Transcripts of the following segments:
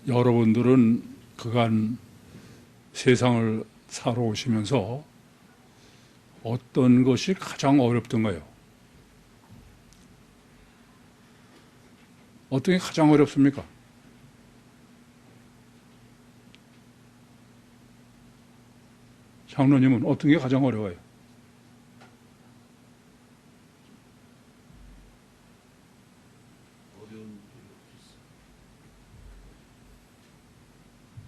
여러분들은 그간 세상을 살아오시면서 어떤 것이 가장 어렵던가요? 어떤 게 가장 어렵습니까? 장로님은 어떤 게 가장 어려워요?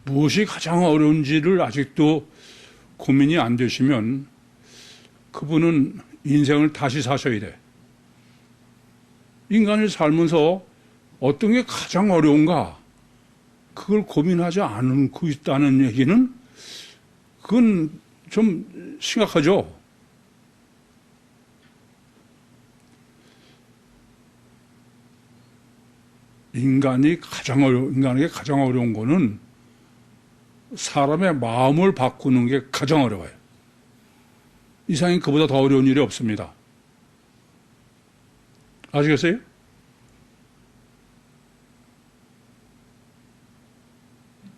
무엇이 가장 어려운지를 아직도 고민이 안 되시면 그분은 인생을 다시 사셔야 돼. 인간을 살면서 어떤 게 가장 어려운가? 그걸 고민하지 않고 있다는 얘기는 그건 좀 심각하죠. 인간에게 가장 어려운 거는 사람의 마음을 바꾸는 게 가장 어려워요. 이상히 그보다 더 어려운 일이 없습니다. 아시겠어요?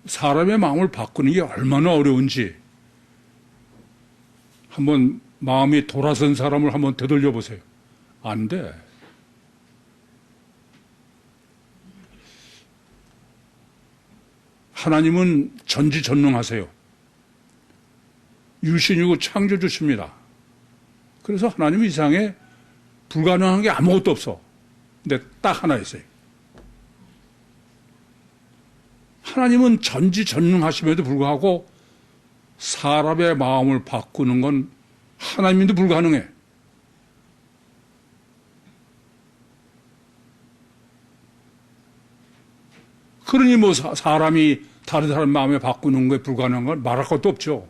사람의 마음을 바꾸는 게 얼마나 어려운지 한번 마음이 돌아선 사람을 한번 되돌려 보세요. 안 돼. 하나님은 전지전능하세요. 유신이고 창조주십니다. 그래서 하나님은 이 세상에 불가능한 게 아무것도 없어. 근데 딱 하나 있어요. 하나님은 전지전능하심에도 불구하고 사람의 마음을 바꾸는 건 하나님도 불가능해. 그러니 뭐 사람이 다른 사람 마음에 바꾸는 거에 불가능한 건 말할 것도 없죠.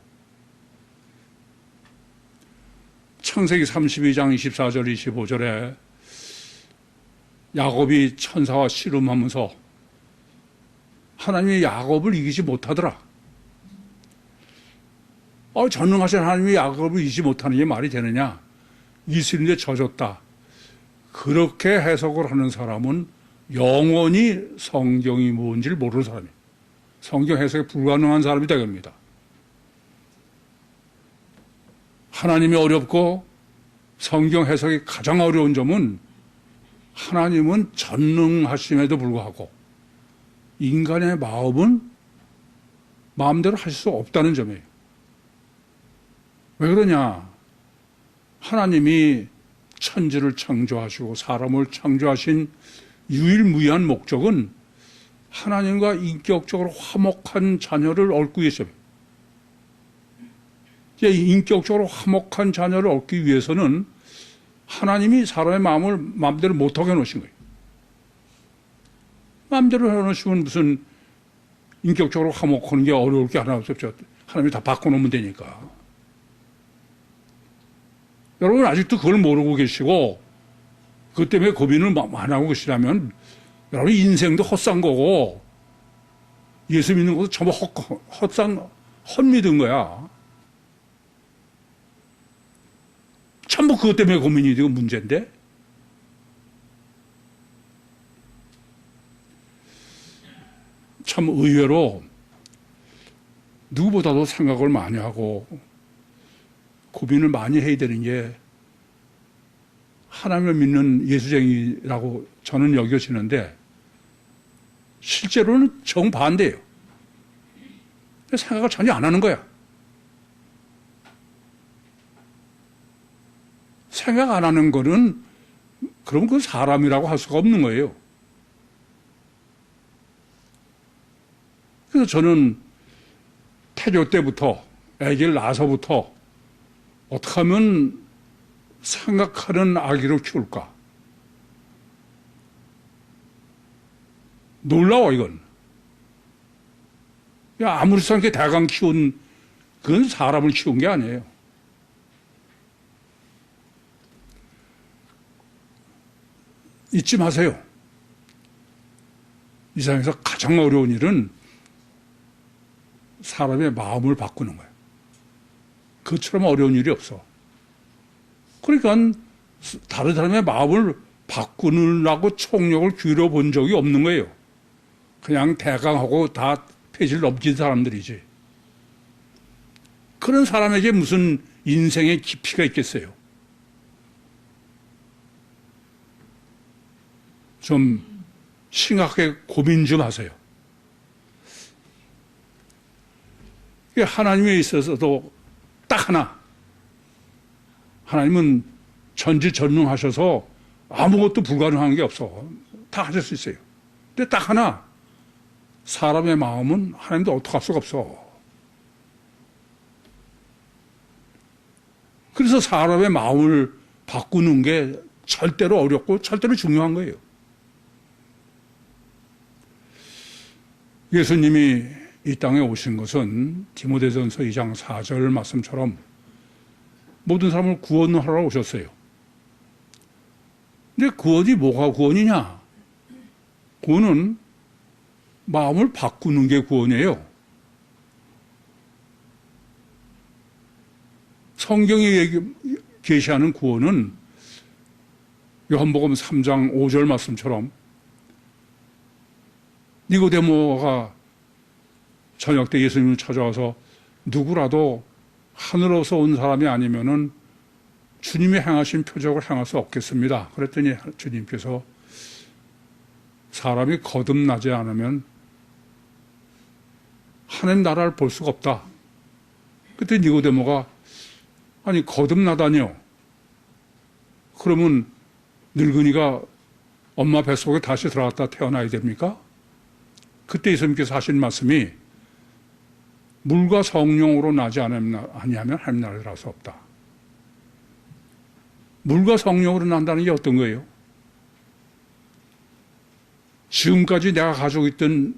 창세기 32장 24절 25절에 야곱이 천사와 씨름하면서 하나님이 야곱을 이기지 못하더라. 전능하신 하나님이 야곱을 이기지 못하는 게 말이 되느냐. 이스라엘에 져줬다. 그렇게 해석을 하는 사람은 영원히 성경이 뭔지를 모르는 사람이에요. 성경 해석이 불가능한 사람이 되겠습니다. 하나님이 어렵고 성경 해석이 가장 어려운 점은 하나님은 전능하심에도 불구하고 인간의 마음은 마음대로 할 수 없다는 점이에요. 왜 그러냐? 하나님이 천지를 창조하시고 사람을 창조하신 유일무이한 목적은 하나님과 인격적으로 화목한 자녀를 얻기 위해서요. 인격적으로 화목한 자녀를 얻기 위해서는 하나님이 사람의 마음을 마음대로 못하게 해놓으신 거예요. 마음대로 해놓으시면 무슨 인격적으로 화목하는 게 어려울 게 하나 없었죠. 하나님이 다 바꿔놓으면 되니까. 여러분 아직도 그걸 모르고 계시고 그것 때문에 고민을 안 하고 계시라면 여러분 인생도 헛산 거고 예수 믿는 것도 전부 헛믿은 거야. 전부 그것 때문에 고민이 되고 문제인데. 참 의외로 누구보다도 생각을 많이 하고 고민을 많이 해야 되는 게 하나님을 믿는 예수쟁이라고 저는 여겨지는데 실제로는 정반대예요. 생각을 전혀 안 하는 거야. 생각 안 하는 거는 그럼 그 사람이라고 할 수가 없는 거예요. 그래서 저는 태교 때부터 아기를 낳아서부터 어떻게 하면 생각하는 아기를 키울까? 놀라워 이건. 아무렇지 않게 대강 키운 그건 사람을 키운 게 아니에요. 잊지 마세요. 이 세상에서 가장 어려운 일은 사람의 마음을 바꾸는 거예요. 그것처럼 어려운 일이 없어. 그러니까 다른 사람의 마음을 바꾸느라고 총력을 기울여 본 적이 없는 거예요. 그냥 대강하고 다 폐지를 넘긴 사람들이지. 그런 사람에게 무슨 인생의 깊이가 있겠어요? 좀 심각하게 고민 좀 하세요. 하나님에 있어서도 딱 하나. 하나님은 전지전능하셔서 아무것도 불가능한 게 없어. 다 하실 수 있어요. 근데 딱 하나. 사람의 마음은 하나님도 어떻게 할 수가 없어. 그래서 사람의 마음을 바꾸는 게 절대로 어렵고 절대로 중요한 거예요. 예수님이 이 땅에 오신 것은 디모데전서 2장 4절 말씀처럼 모든 사람을 구원하러 오셨어요. 근데 구원이 뭐가 구원이냐? 구원은 마음을 바꾸는 게 구원이에요. 성경이 계시하는 구원은 요한복음 3장 5절 말씀처럼 니고데모가 저녁 때 예수님을 찾아와서 누구라도 하늘에서 온 사람이 아니면은 주님이 행하신 표적을 행할 수 없겠습니다. 그랬더니 주님께서 사람이 거듭나지 않으면 하나님 나라를 볼 수가 없다. 그때 니고데모가 아니 거듭나다니요. 그러면 늙은이가 엄마 뱃속에 다시 들어갔다 태어나야 됩니까? 그때 예수님께서 하신 말씀이 물과 성령으로 나지 아니하면 하나님 나라에 들어갈 수 없다. 물과 성령으로 난다는 게 어떤 거예요? 지금까지 내가 가지고 있던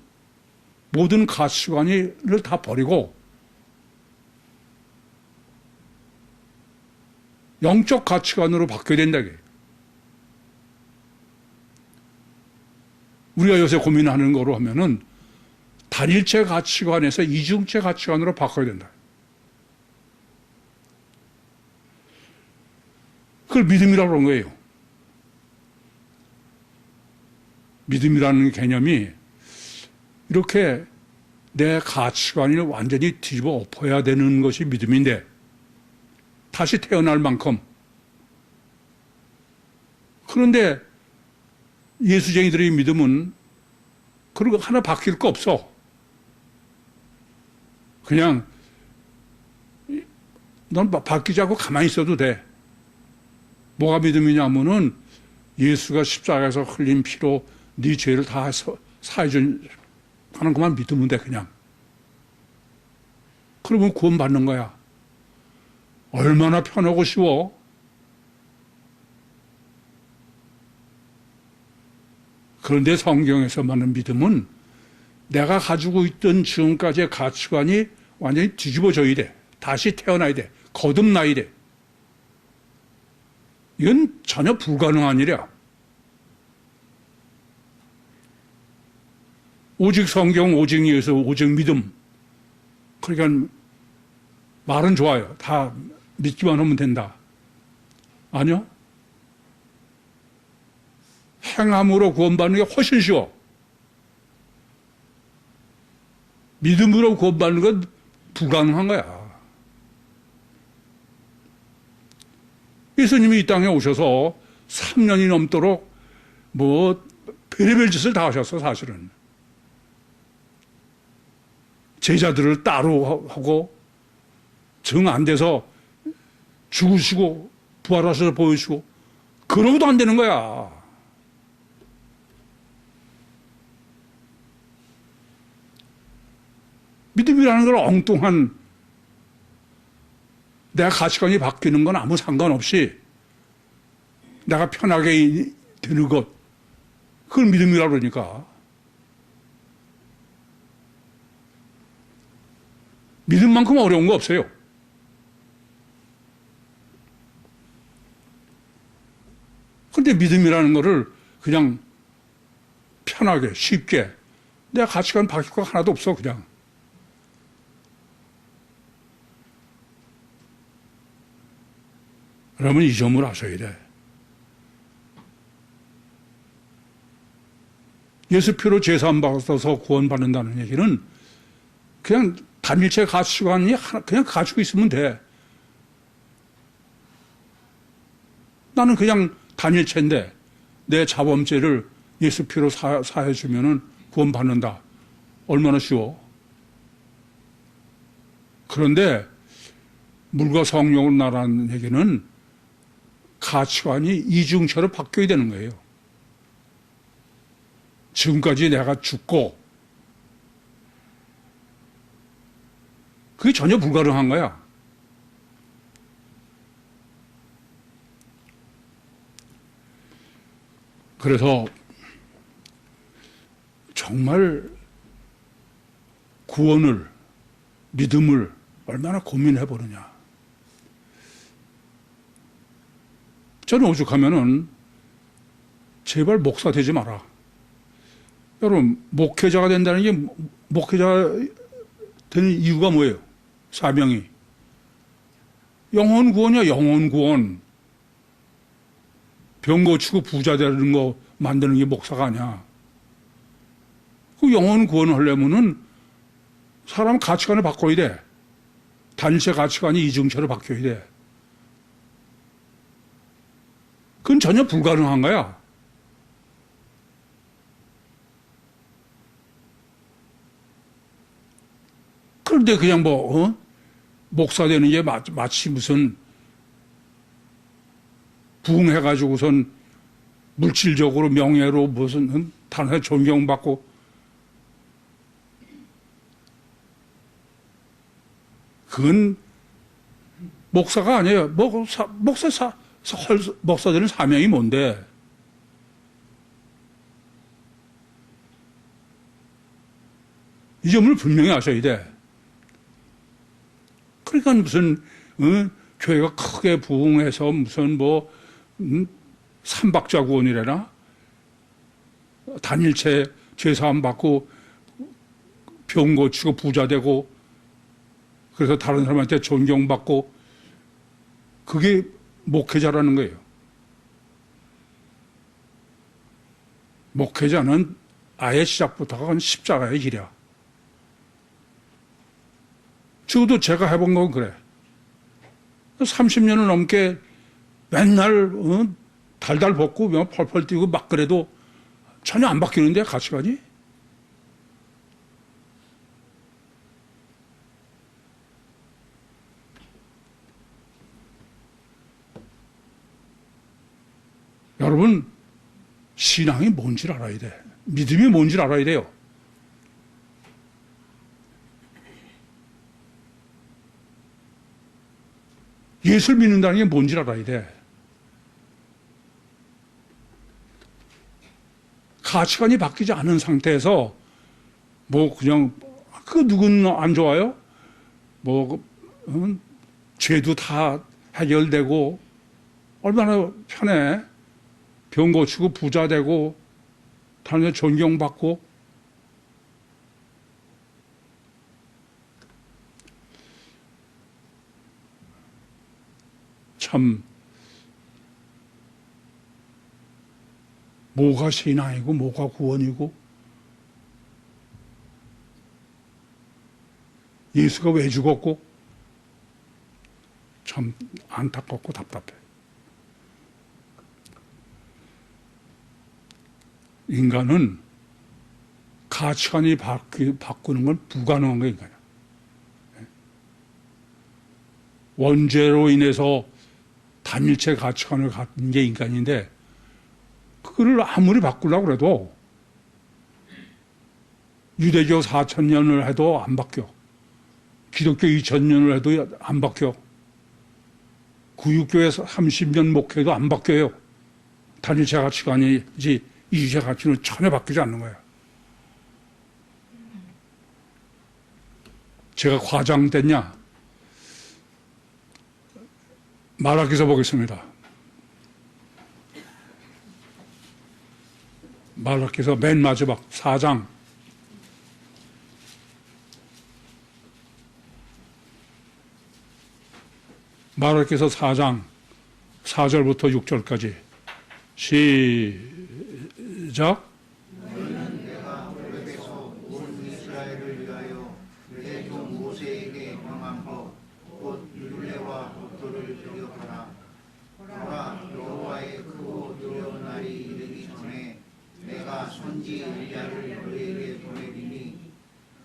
모든 가치관을 다 버리고 영적 가치관으로 바뀌어야 된다. 우리가 요새 고민하는 거로 하면은 단일체 가치관에서 이중체 가치관으로 바꿔야 된다. 그걸 믿음이라고 그런 거예요. 믿음이라는 개념이 이렇게 내 가치관을 완전히 뒤집어 엎어야 되는 것이 믿음인데 다시 태어날 만큼. 그런데 예수쟁이들의 믿음은 그런 거 하나 바뀔 거 없어. 그냥 넌 바뀌지 않고 가만히 있어도 돼. 뭐가 믿음이냐면은 예수가 십자가에서 흘린 피로 네 죄를 다 사해준 하는 것만 믿으면 돼 그냥. 그러면 구원 받는 거야. 얼마나 편하고 쉬워. 그런데 성경에서 말하는 믿음은 내가 가지고 있던 지금까지의 가치관이 완전히 뒤집어져야 돼. 다시 태어나야 돼. 거듭나야 돼. 이건 전혀 불가능한 일이야. 오직 성경, 오직 예수, 오직 믿음. 그러니까 말은 좋아요. 다 믿기만 하면 된다. 아니요. 행함으로 구원받는 게 훨씬 쉬워. 믿음으로 구원받는 건 불가능한 거야. 예수님이 이 땅에 오셔서 3년이 넘도록 별의별 짓을 다 하셨어, 사실은. 제자들을 따로 하고, 정 안 돼서 죽으시고, 부활하셔서 보이시고, 그러고도 안 되는 거야. 믿음이라는 걸 엉뚱한 내가 가치관이 바뀌는 건 아무 상관없이 내가 편하게 되는 것, 그걸 믿음이라고 그러니까. 믿음만큼 어려운 거 없어요. 그런데 믿음이라는 거를 그냥 편하게, 쉽게 내가 가치관 바뀔 거 하나도 없어, 그냥. 그러면 이 점을 아셔야 돼. 예수 피로 제사함 받아서 구원받는다는 얘기는 그냥 단일체 가치관이 그냥 가지고 있으면 돼. 나는 그냥 단일체인데 내 자범죄를 예수 피로 사해주면은 구원받는다. 얼마나 쉬워. 그런데 물과 성령으로 나라는 얘기는 가치관이 이중체로 바뀌어야 되는 거예요. 지금까지 내가 죽고 그게 전혀 불가능한 거야. 그래서 정말 구원을, 믿음을 얼마나 고민해 보느냐. 저는 오죽하면은 제발 목사 되지 마라. 여러분, 목회자가 된다는 게 목회자 되는 이유가 뭐예요? 사명이. 영혼 구원이야, 영혼 구원. 병 고치고 부자 되는 거 만드는 게 목사가 아니야. 그 영혼 구원을 하려면은 사람 가치관을 바꿔야 돼. 단체 가치관이 이중체로 바뀌어야 돼. 그건 전혀 불가능한 거야. 그런데 그냥 목사 되는 게 마치 무슨 부흥해가지고선 물질적으로 명예로 무슨 단에 존경받고 그건 목사가 아니에요. 목사들은 사명이 뭔데? 이 점을 분명히 아셔야 돼. 그러니까 무슨 교회가 크게 부흥해서 무슨 삼박자 구원이래나 단일체 제사함 받고 병 고치고 부자 되고 그래서 다른 사람한테 존경받고 그게 목회자라는 거예요. 목회자는 아예 시작부터가 십자가의 길이야. 적어도 제가 해본 건 그래. 30년을 넘게 맨날 달달 벗고 펄펄 뛰고 막 그래도 전혀 안 바뀌는데 가치관이? 여러분, 신앙이 뭔지를 알아야 돼. 믿음이 뭔지를 알아야 돼요. 예수를 믿는다는 게 뭔지를 알아야 돼. 가치관이 바뀌지 않은 상태에서 그냥 그 누구는 안 좋아요? 죄도 다 해결되고 얼마나 편해. 병 고치고 부자 되고 다른 데 존경받고 참 뭐가 신앙이고 뭐가 구원이고 예수가 왜 죽었고 참 안타깝고 답답해. 인간은 가치관이 바꾸는 건 불가능한 거예요, 인간은. 원죄로 인해서 단일체 가치관을 갖는 게 인간인데 그거를 아무리 바꾸려고 해도 유대교 4,000년을 해도 안 바뀌어. 기독교 2,000년을 해도 안 바뀌어. 구유교에서 30년 목회도 안 바뀌어요. 단일체 가치관이지 이주체 가치는 전혀 바뀌지 않는 거예요. 제가 과장됐냐? 말라기서 보겠습니다. 말라기서 맨 마지막 4장. 말라기서 4장 4절부터 6절까지 시작. 자를 너희에게 보내리니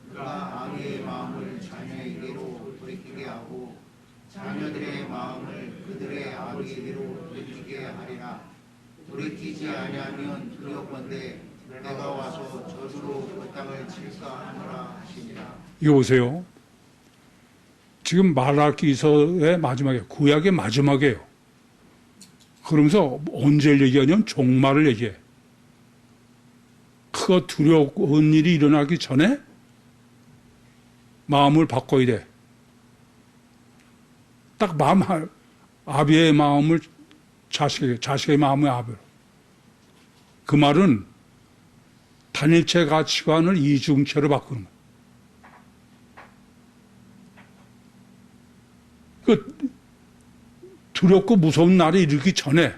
그가 아내의 마음을 자녀에게로 돌이키게 하고 자녀들의 마음을 그들의 아버지에게로 돌이키게 하리라. 돌이키지 아니하면 두렵건대 내가 와서 저주로 그 땅을 칠까 하노라 하시니라. 이거 보세요. 지금 말라기서의 마지막에, 구약의 마지막이에요. 그러면서 언제를 얘기하냐면 종말을 얘기해. 그 두려운 일이 일어나기 전에 마음을 바꿔야 돼. 딱 아비의 마음을 자식의 마음을 아비로. 그 말은 단일체 가치관을 이중체로 바꾸는 거예요. 그 두렵고 무서운 날이 이르기 전에,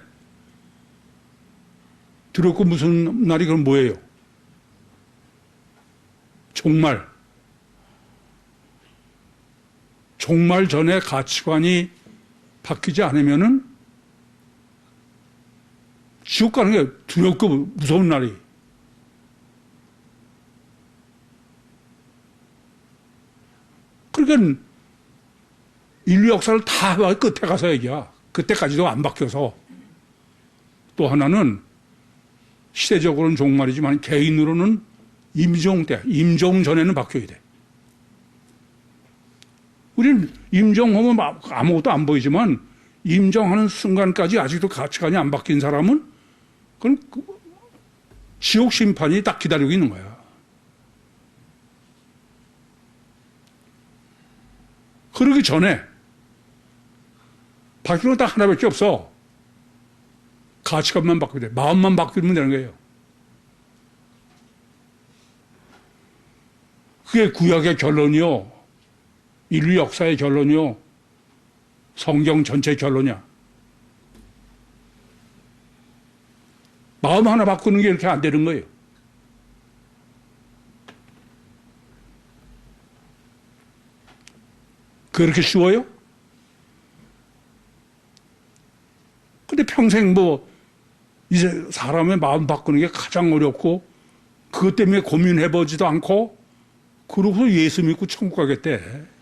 두렵고 무서운 날이 그럼 뭐예요? 종말. 종말 전에 가치관이 바뀌지 않으면은 지옥 가는 게 두렵고 무서운 날이. 그러니까 인류 역사를 다 끝에 가서 얘기야. 그때까지도 안 바뀌어서. 또 하나는 시대적으로는 종말이지만 개인으로는 임종 때, 임종 전에는 바뀌어야 돼. 우리는 임종하면 아무것도 안 보이지만 임종하는 순간까지 아직도 가치관이 안 바뀐 사람은 그건 지옥 심판이 딱 기다리고 있는 거야. 그러기 전에 바뀌는 건 딱 하나밖에 없어. 가치관만 바뀌면 돼. 마음만 바뀌면 되는 거예요. 그게 구약의 결론이요. 인류 역사의 결론이요. 성경 전체의 결론이야. 마음 하나 바꾸는 게 이렇게 안 되는 거예요. 그렇게 쉬워요? 근데 평생 이제 사람의 마음 바꾸는 게 가장 어렵고, 그것 때문에 고민해보지도 않고, 그러고서 예수 믿고 천국 가겠대.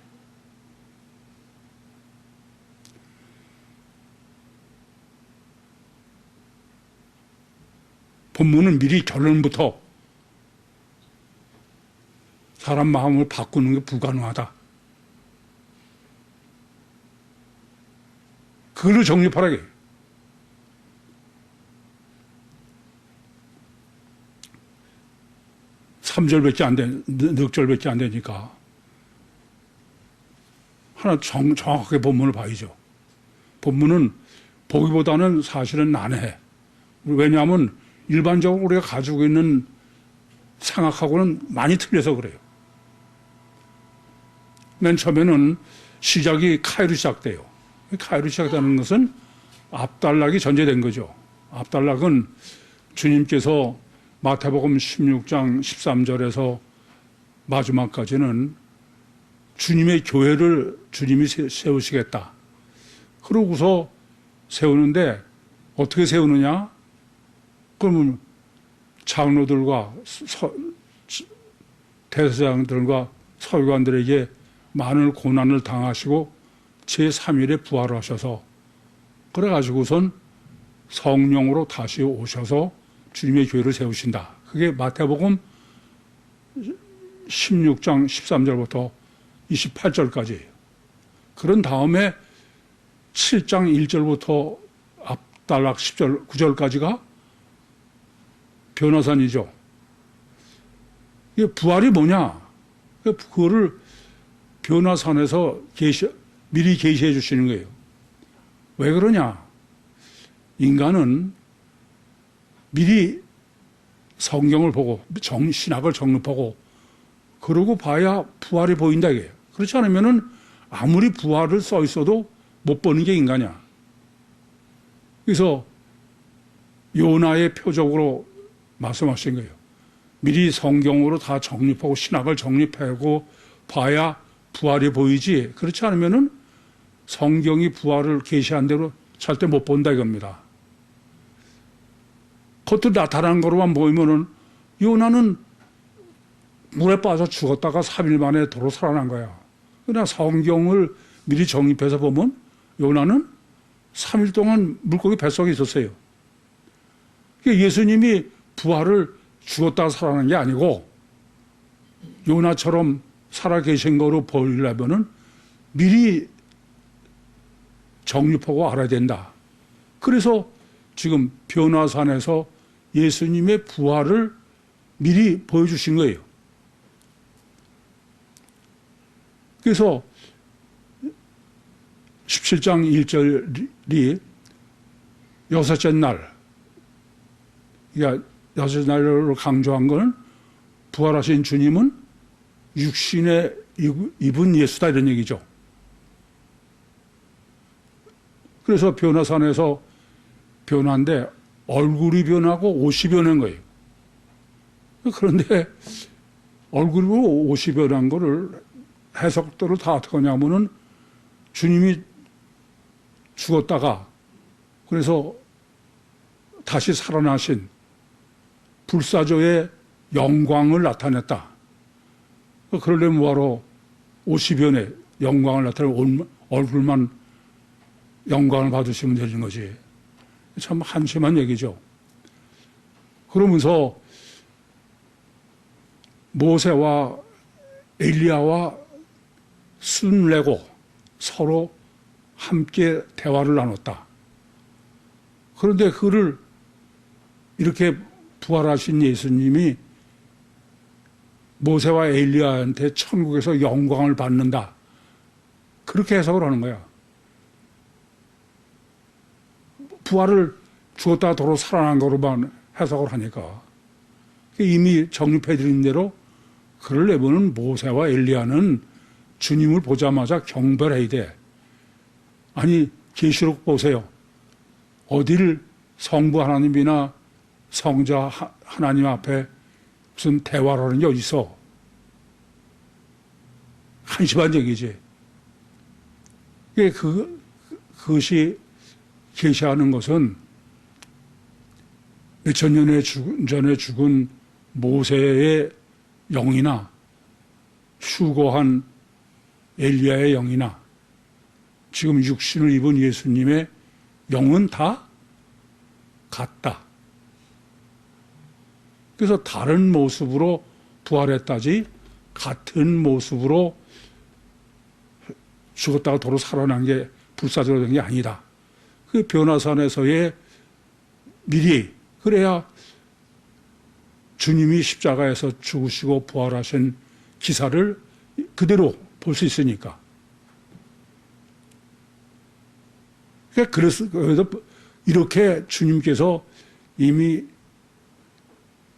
본문은 미리 결론부터 사람 마음을 바꾸는 게 불가능하다. 그걸로 정립하라게. 넉 절밖에 안 되니까. 하나 정확하게 본문을 봐야죠. 본문은 보기보다는 사실은 난해. 왜냐하면 일반적으로 우리가 가지고 있는 생각하고는 많이 틀려서 그래요. 맨 처음에는 시작이 카이로 시작돼요. 카이로 시작되는 것은 앞단락이 전제된 거죠. 앞단락은 주님께서 마태복음 16장 13절에서 마지막까지는 주님의 교회를 주님이 세우시겠다. 그러고서 세우는데 어떻게 세우느냐? 그러면 장로들과 대제사장들과 서기관들에게 많은 고난을 당하시고 제3일에 부활하셔서 그래가지고선 성령으로 다시 오셔서 주님의 교회를 세우신다. 그게 마태복음 16장 13절부터 28절까지예요. 그런 다음에 7장 1절부터 앞단락 10절, 9절까지가 변화산이죠. 이게 부활이 뭐냐? 그거를 변화산에서 미리 계시해 주시는 거예요. 왜 그러냐? 인간은 미리 성경을 보고 신학을 정립하고 그러고 봐야 부활이 보인다 이게요. 그렇지 않으면은 아무리 부활을 써 있어도 못 보는 게 인간이야. 그래서 요나의 표적으로 말씀하신 거예요. 미리 성경으로 다 정립하고 신학을 정립하고 봐야 부활이 보이지. 그렇지 않으면은 성경이 부활을 계시한 대로 절대 못 본다 이겁니다. 겉으로 나타나는 거로만 보이면은 요나는 물에 빠져 죽었다가 3일 만에 도로 살아난 거야. 그러나 성경을 미리 정립해서 보면 요나는 3일 동안 물고기 뱃속에 있었어요. 그러니까 예수님이 부활을 죽었다가 살아난 게 아니고 요나처럼 살아계신 거로 보이려면은 미리 정립하고 알아야 된다. 그래서 지금 변화산에서 예수님의 부활을 미리 보여주신 거예요. 그래서 17장 1절이 여섯째 날, 그러니까 여섯째 날로 강조한 것은 부활하신 주님은 육신에 입은 예수다 이런 얘기죠. 그래서 변화산에서 변화인데 얼굴이 변하고 옷이 변한 거예요. 그런데 얼굴이고 옷이 변한 거를 해석들을 다 어떻게 하냐면은 주님이 죽었다가 그래서 다시 살아나신 불사조의 영광을 나타냈다. 그러려면 뭐하러 옷이 변해 영광을 나타내고 얼굴만 영광을 받으시면 되는 거지. 참 한심한 얘기죠. 그러면서 모세와 엘리야와 순례고 서로 함께 대화를 나눴다. 그런데 그를 이렇게 부활하신 예수님이 모세와 엘리야한테 천국에서 영광을 받는다. 그렇게 해석을 하는 거야. 부활을 죽었다가 도로 살아난 거로만 해석을 하니까. 이미 정립해드린 대로 그러려면 모세와 엘리야는 주님을 보자마자 경배해야 돼. 아니 계시록 보세요. 어디를 성부 하나님이나 성자 하나님 앞에 무슨 대화를 하는 게 어디 있어. 한심한 얘기지. 그것이 계시하는 것은 몇천 년 전에 죽은 모세의 영이나 휴거한 엘리야의 영이나 지금 육신을 입은 예수님의 영은 다 같다. 그래서 다른 모습으로 부활했다지 같은 모습으로 죽었다가 도로 살아난 게 불사조로 된 게 아니다. 그 변화산에서의 미리 그래야 주님이 십자가에서 죽으시고 부활하신 기사를 그대로 볼 수 있으니까. 그래서 이렇게 주님께서 이미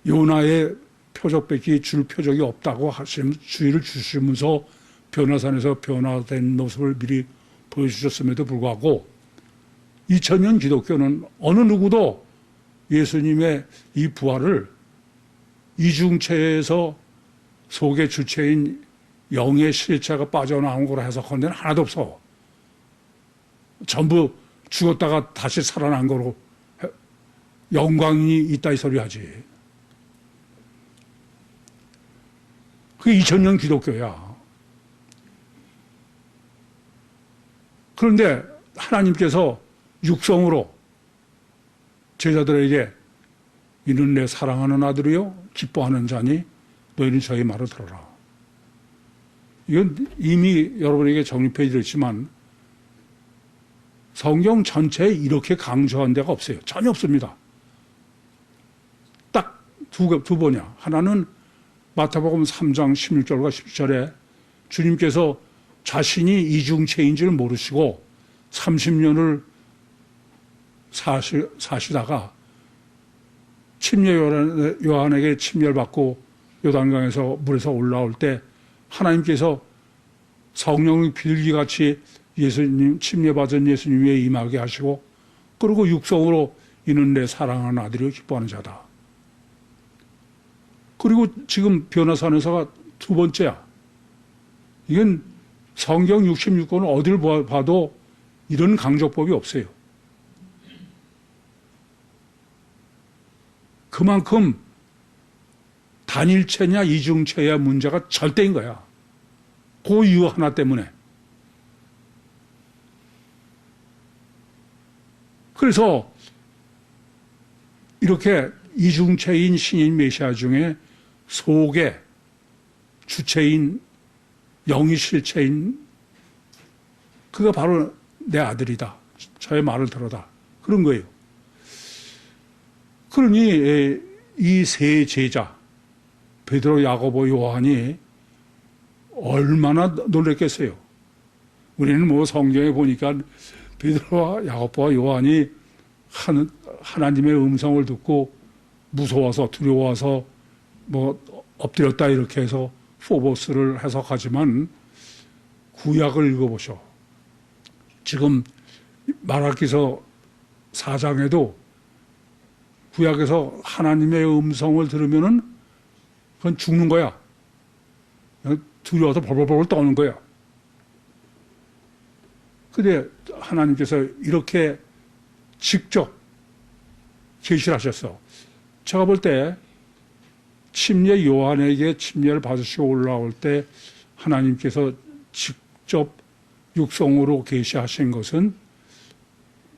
요나의 표적밖에 줄 표적이 없다고 하시면 주의를 주시면서 변화산에서 변화된 모습을 미리 보여주셨음에도 불구하고 2000년 기독교는 어느 누구도 예수님의 이 부활을 이중체에서 속의 주체인 영의 실체가 빠져나온 거로 해석한 데는 하나도 없어. 전부 죽었다가 다시 살아난 거로 영광이 있다 이 소리 하지. 그게 2000년 기독교야. 그런데 하나님께서 육성으로 제자들에게 이는 내 사랑하는 아들이요 기뻐하는 자니 너희는 저희 말을 들어라. 이건 이미 여러분에게 정립해 드렸지만 성경 전체에 이렇게 강조한 데가 없어요. 전혀 없습니다. 딱 두 번이야. 하나는 마태복음 3장 16절과 17절에 주님께서 자신이 이중체인 줄 모르시고 30년을 사시다가 침례 요한에게 침례를 받고 요단강에서 물에서 올라올 때 하나님께서 성령의 비둘기같이 예수님 침례받은 예수님 위에 임하게 하시고 그리고 육성으로 이는 내 사랑하는 아들이요 기뻐하는 자다. 그리고 지금 변화산에서가 두 번째야. 이건 성경 66권을 어딜 봐도 이런 강조법이 없어요. 그만큼 단일체냐 이중체의 문제가 절대인 거야. 그 이유 하나 때문에. 그래서 이렇게 이중체인 신인 메시아 중에 속에 주체인 영이 실체인 그가 바로 내 아들이다. 저의 말을 들어다. 그런 거예요. 그러니 이 세 제자 베드로, 야고보, 요한이 얼마나 놀랬겠어요. 우리는 뭐 성경에 보니까 베드로와 야고보와 요한이 하나님의 음성을 듣고 무서워서 두려워서 뭐 엎드렸다 이렇게 해서 포보스를 해석하지만 구약을 읽어보셔. 지금 말라기서 4장에도 구약에서 하나님의 음성을 들으면은 그건 죽는 거야. 두려워서 벌벌벌 떠는 거야. 근데 하나님께서 이렇게 직접 계시를 하셨어. 제가 볼 때 침례 요한에게 침례를 받으시고 올라올 때 하나님께서 직접 육성으로 계시하신 것은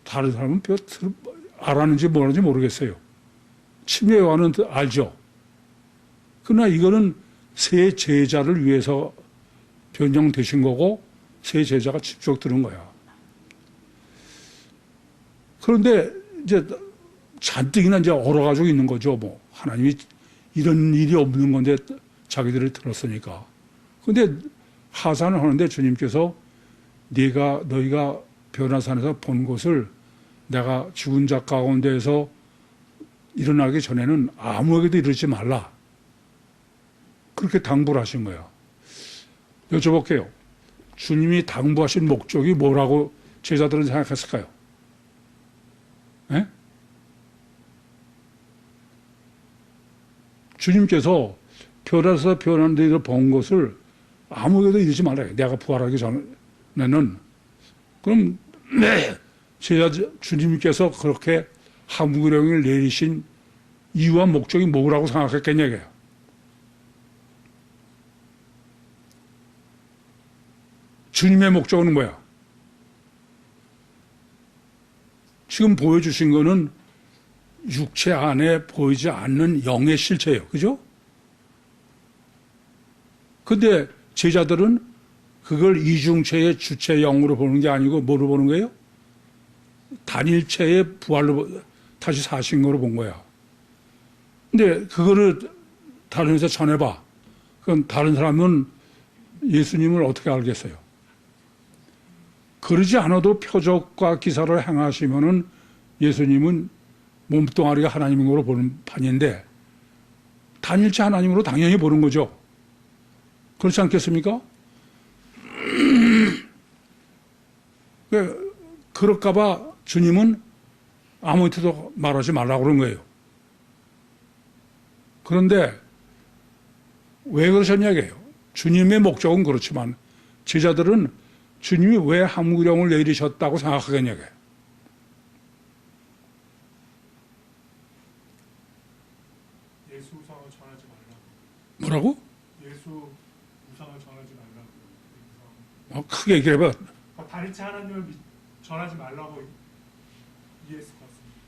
다른 사람은 별 알았는지 모르는지 모르겠어요. 침례 요한은 알죠. 그러나 이거는 세 제자를 위해서 변경되신 거고 세 제자가 직접 들은 거야. 그런데 이제 잔뜩이나 이제 얼어가지고 있는 거죠. 뭐 하나님이 이런 일이 없는 건데 자기들이 들었으니까. 그런데 하산을 하는데 주님께서 너희가 변화산에서 본 것을 내가 죽은 자 가운데에서 일어나기 전에는 아무에게도 이르지 말라. 그렇게 당부를 하신 거야. 여쭤볼게요. 주님이 당부하신 목적이 뭐라고 제자들은 생각했을까요? 에? 주님께서 변화에서 변한 데를 본 것을 아무에게도 이르지 말아요. 내가 부활하기 전에는. 그럼 주님께서 그렇게 함구령을 내리신 이유와 목적이 뭐라고 생각했겠냐 이거예요. 주님의 목적은 뭐야? 지금 보여주신 거는 육체 안에 보이지 않는 영의 실체예요. 그죠? 근데 제자들은 그걸 이중체의 주체 영으로 보는 게 아니고 뭐로 보는 거예요? 단일체의 부활로 다시 사신 거로 본 거야. 근데 그거를 다른 데서 전해봐. 그럼 다른 사람은 예수님을 어떻게 알겠어요? 그러지 않아도 표적과 기사를 행하시면은 예수님은 몸뚱아리가 하나님인 거로 보는 판인데 단일체 하나님으로 당연히 보는 거죠. 그렇지 않겠습니까? 그럴까봐 주님은 아무한테도 말하지 말라고 그런 거예요. 그런데 왜 그러셨냐고요? 주님의 목적은 그렇지만 제자들은 주님이 왜 함구령을 내리셨다고 생각하겠냐고요. 예수 우상을 전하지 말라고. 뭐라고? 예수 우상을 전하지 말라고. 크게 얘기해봐. 그러니까 단일체 하나님을 전하지 말라고 이해했을 것 같습니다.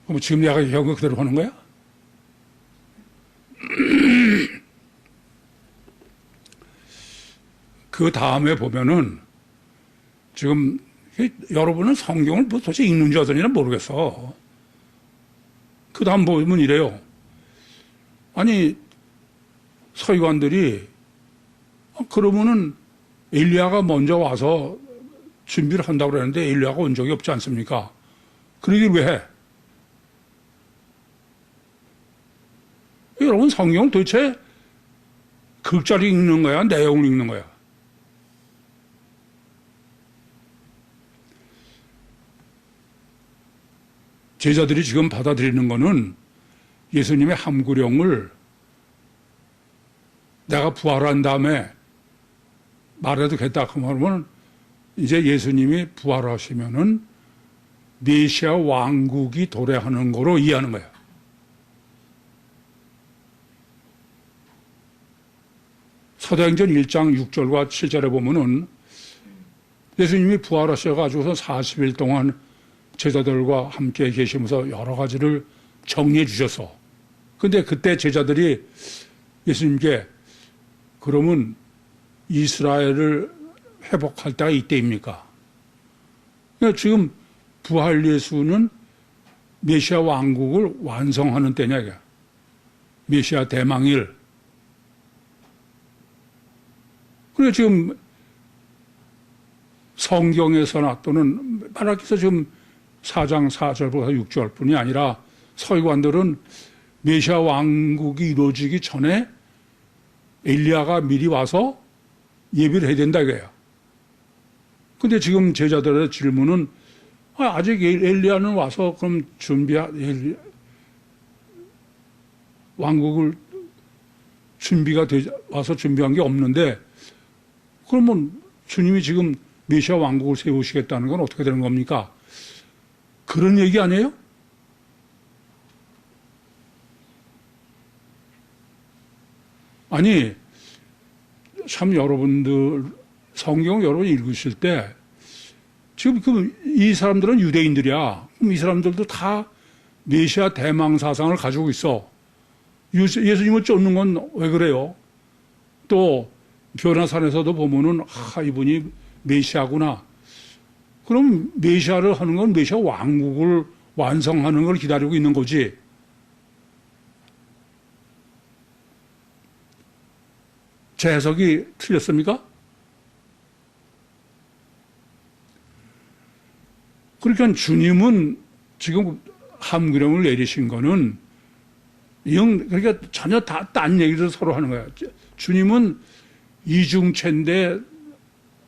그럼 지금 내가 얘기한 거 그대로 하는 거야? 그 다음에 보면은 지금 여러분은 성경을 뭐 도대체 읽는지 어떠냐는 모르겠어. 그 다음 보면 이래요. 아니 서기관들이 그러면은 엘리야가 먼저 와서 준비를 한다고 그랬는데 엘리야가 온 적이 없지 않습니까? 그러길 왜 해? 여러분 성경 도대체 글자를 읽는 거야? 내용을 읽는 거야? 제자들이 지금 받아들이는 거는 예수님의 함구령을 내가 부활한 다음에 말해도 겠다 하면 이제 예수님이 부활하시면은 메시아 왕국이 도래하는 거로 이해하는 거야. 사도행전 1장 6절과 7절에 보면은 예수님이 부활하셔가지고서 40일 동안 제자들과 함께 계시면서 여러 가지를 정리해 주셔서 근데 그때 제자들이 예수님께 그러면 이스라엘을 회복할 때가 이때입니까? 그러니까 지금 부활 예수는 메시아 왕국을 완성하는 때냐 이게. 메시아 대망일. 그래 지금 성경에서나 또는 말하기서 지금 4장 4절부터 6절뿐이 아니라 서기관들은 메시아 왕국이 이루어지기 전에 엘리야가 미리 와서 예비를 해야 된다 이거예요. 근데 지금 제자들의 질문은 아직 엘리야는 와서 그럼 왕국을 와서 준비한 게 없는데 그러면 주님이 지금 메시아 왕국을 세우시겠다는 건 어떻게 되는 겁니까? 그런 얘기 아니에요? 아니, 참 여러분들, 성경 여러분이 읽으실 때, 지금 이 사람들은 유대인들이야. 그럼 이 사람들도 다 메시아 대망 사상을 가지고 있어. 예수님을 쫓는 건 왜 그래요? 또, 변화산에서도 보면은, 이분이 메시아구나. 그럼 메시아를 하는 건 메시아 왕국을 완성하는 걸 기다리고 있는 거지. 제 해석이 틀렸습니까? 그러니까 주님은 지금 함구령을 내리신 거는 그러니까 전혀 다 딴 얘기를 서로 하는 거야. 주님은 이중체인데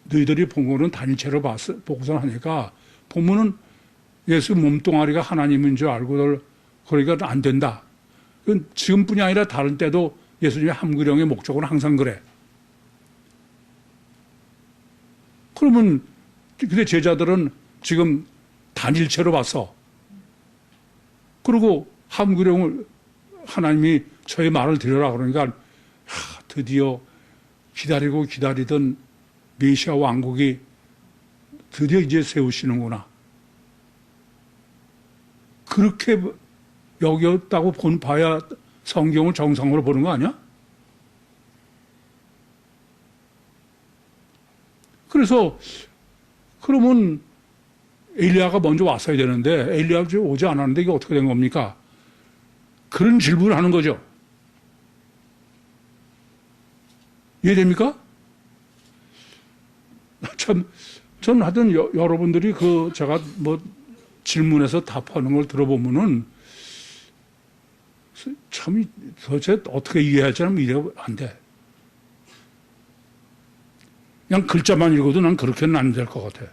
너희들이 본 거는 단일체로 보고서 하니까 보면은 예수 몸뚱아리가 하나님인 줄 알고 그러니까 안 된다. 지금뿐이 아니라 다른 때도 예수님의 함구령의 목적은 항상 그래. 그러면 근데 제자들은 지금 단일체로 봤어. 그리고 함구령을 하나님이 저의 말을 들으라 그러니까 드디어 기다리고 기다리던 메시아 왕국이 드디어 이제 세우시는구나. 그렇게 여겼다고 봐야 성경을 정상으로 보는 거 아니야? 그래서 그러면 엘리야가 먼저 왔어야 되는데 엘리야가 오지 않았는데 이게 어떻게 된 겁니까? 그런 질문을 하는 거죠. 이해됩니까? 전 하여튼 여러분들이 제가 질문해서 답하는 걸 들어보면은 참 도대체 어떻게 이해할지는 이해가 안 돼. 그냥 글자만 읽어도 난 그렇게는 안 될 것 같아.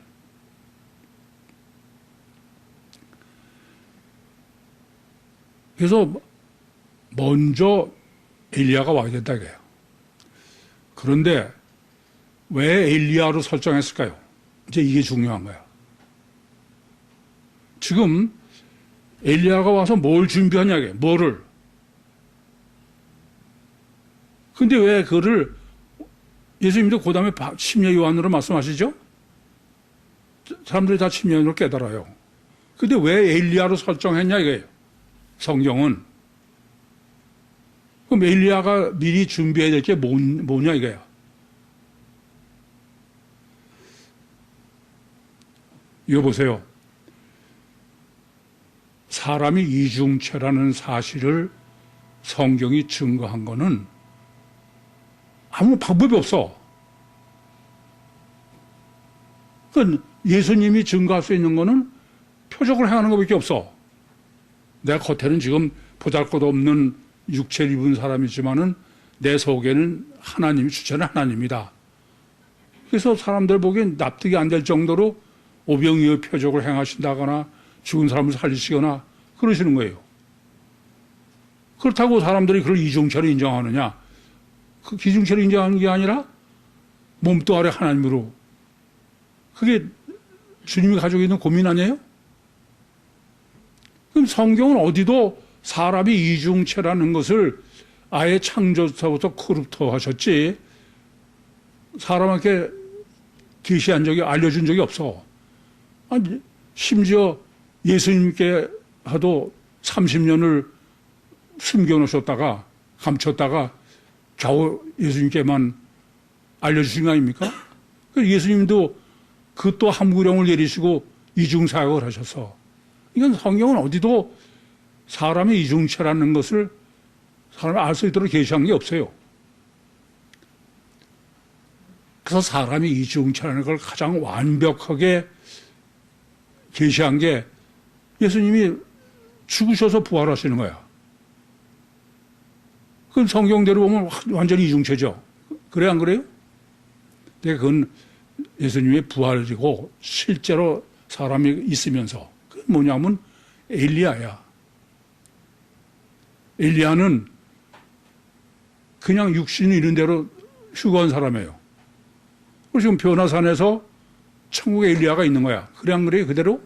그래서 먼저 엘리야가 와야 된다 이거예요. 그런데 왜 엘리야로 설정했을까요? 이제 이게 중요한 거야. 지금 엘리야가 와서 뭘 준비하냐 이게 뭐를. 근데 왜 그를 예수님도 그 다음에 침례 요한으로 말씀하시죠? 사람들이 다 침례 요한으로 깨달아요. 근데 왜 엘리야로 설정했냐 이거예요. 성경은. 그럼 엘리야가 미리 준비해야 될 게 뭐냐 이거야. 이거 보세요. 사람이 이중체라는 사실을 성경이 증거한 거는 아무 방법이 없어. 그러니까 예수님이 증거할 수 있는 거는 표적을 행하는 것밖에 없어. 내 겉에는 지금 보잘것없는 육체를 입은 사람이지만은 내 속에는 하나님이 주체는 하나님이다. 그래서 사람들 보기엔 납득이 안 될 정도로 오병이의 표적을 행하신다거나 죽은 사람을 살리시거나 그러시는 거예요. 그렇다고 사람들이 그걸 이중체를 인정하느냐? 그 이중체를 인정하는 게 아니라 몸뚱 아래 하나님으로. 그게 주님이 가지고 있는 고민 아니에요? 그럼 성경은 어디도 사람이 이중체라는 것을 아예 창조서부터 크루터 하셨지 사람한테 계시한 적이, 알려준 적이 없어. 아니, 심지어 예수님께 하도 30년을 숨겨놓으셨다가, 감췄다가 겨우 예수님께만 알려주신 거 아닙니까? 예수님도 그 또 함구령을 내리시고 이중사역을 하셔서, 이건 성경은 어디도 사람의 이중체라는 것을 사람이 알 수 있도록 계시한 게 없어요. 그래서 사람이 이중체라는 걸 가장 완벽하게 계시한 게 예수님이 죽으셔서 부활하시는 거야. 그건 성경대로 보면 완전히 이중체죠. 그래, 안 그래요? 근데 그건 예수님의 부활이고 실제로 사람이 있으면서, 그건 뭐냐면 엘리야야. 엘리야는 그냥 육신이 있는 대로 휴거한 사람이에요. 그리고 지금 변화산에서 천국에 엘리야가 있는 거야. 그래, 안 그래요? 그대로?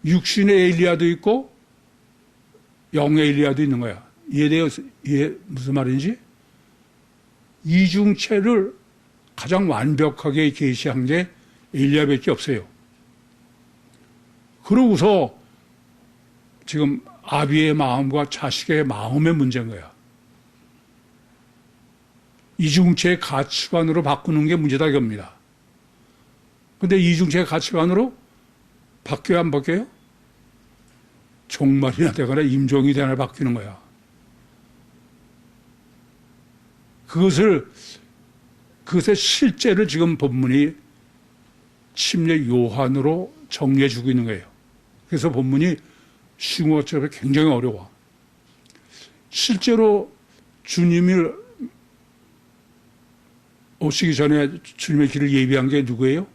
육신의 엘리야도 있고 영의 엘리야도 있는 거야. 이해돼요? 이해 무슨 말인지? 이중체를 가장 완벽하게 계시한 게 엘리야밖에 없어요. 그러고서 지금 아비의 마음과 자식의 마음의 문제인 거야. 이중체의 가치관으로 바꾸는 게 문제다 이겁니다. 근데 이중체의 가치관으로 바뀌어야 안 바뀌어요? 종말이나 되거나 임종이 되거나 바뀌는 거야. 그것의 실제를 지금 본문이 침례 요한으로 정리해 주고 있는 거예요. 그래서 본문이 쉬운 것처럼 굉장히 어려워. 실제로 주님이 오시기 전에 주님의 길을 예비한 게 누구예요?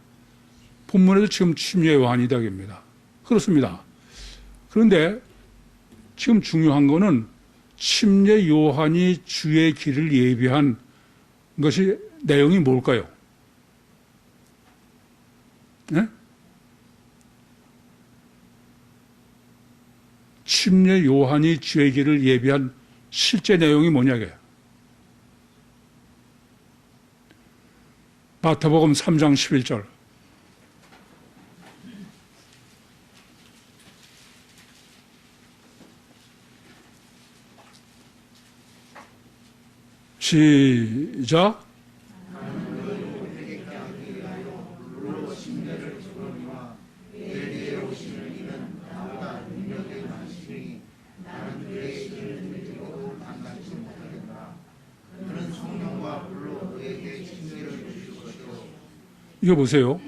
본문에도 지금 침례 요한이다 입니다. 그렇습니다. 그런데 지금 중요한 거는 침례 요한이 주의 길을 예비한 것이 내용이 뭘까요? 네? 침례 요한이 주의 길을 예비한 실제 내용이 뭐냐고요? 마태복음 3장 11절. 시작. 이거 보세요.